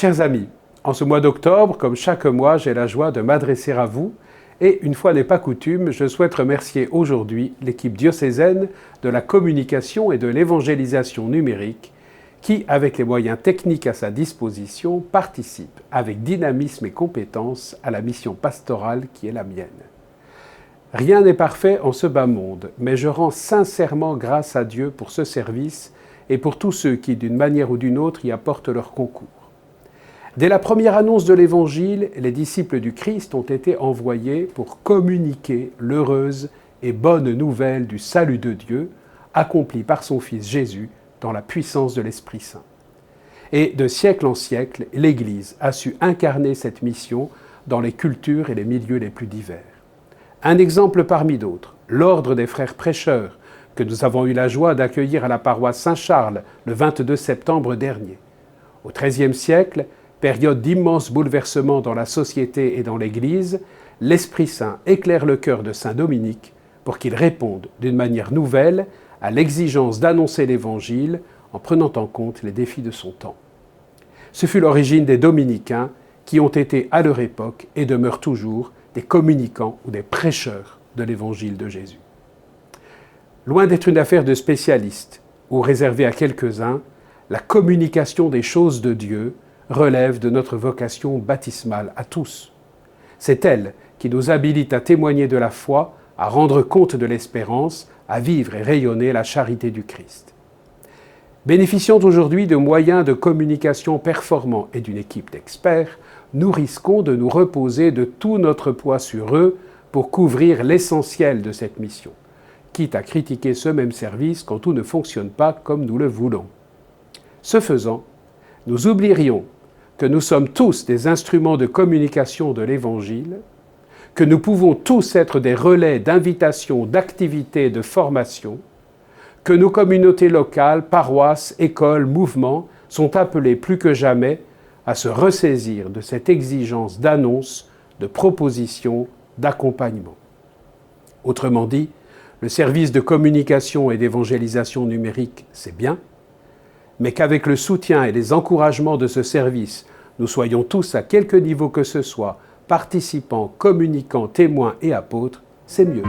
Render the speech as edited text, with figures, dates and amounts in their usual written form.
Chers amis, en ce mois d'octobre, comme chaque mois, j'ai la joie de m'adresser à vous et, une fois n'est pas coutume, je souhaite remercier aujourd'hui l'équipe diocésaine de la communication et de l'évangélisation numérique qui, avec les moyens techniques à sa disposition, participe avec dynamisme et compétence à la mission pastorale qui est la mienne. Rien n'est parfait en ce bas monde, mais je rends sincèrement grâce à Dieu pour ce service et pour tous ceux qui, d'une manière ou d'une autre, y apportent leur concours. Dès la première annonce de l'Évangile, les disciples du Christ ont été envoyés pour communiquer l'heureuse et bonne nouvelle du salut de Dieu, accompli par son Fils Jésus dans la puissance de l'Esprit Saint. Et de siècle en siècle, l'Église a su incarner cette mission dans les cultures et les milieux les plus divers. Un exemple parmi d'autres, l'Ordre des Frères Prêcheurs, que nous avons eu la joie d'accueillir à la paroisse Saint-Charles le 22 septembre dernier. Au XIIIe siècle, période d'immenses bouleversements dans la société et dans l'Église, l'Esprit Saint éclaire le cœur de Saint Dominique pour qu'il réponde d'une manière nouvelle à l'exigence d'annoncer l'Évangile en prenant en compte les défis de son temps. Ce fut l'origine des Dominicains qui ont été à leur époque et demeurent toujours des communicants ou des prêcheurs de l'Évangile de Jésus. Loin d'être une affaire de spécialistes ou réservée à quelques-uns, la communication des choses de Dieu relève de notre vocation baptismale à tous. C'est elle qui nous habilite à témoigner de la foi, à rendre compte de l'espérance, à vivre et rayonner la charité du Christ. Bénéficiant aujourd'hui de moyens de communication performants et d'une équipe d'experts, nous risquons de nous reposer de tout notre poids sur eux pour couvrir l'essentiel de cette mission, quitte à critiquer ce même service quand tout ne fonctionne pas comme nous le voulons. Ce faisant, nous oublierions que nous sommes tous des instruments de communication de l'Évangile, que nous pouvons tous être des relais d'invitation, d'activité, de formation, que nos communautés locales, paroisses, écoles, mouvements sont appelés plus que jamais à se ressaisir de cette exigence d'annonce, de proposition, d'accompagnement. Autrement dit, le service de communication et d'évangélisation numérique, c'est bien, mais qu'avec le soutien et les encouragements de ce service, nous soyons tous à quelque niveau que ce soit, participants, communicants, témoins et apôtres, c'est mieux.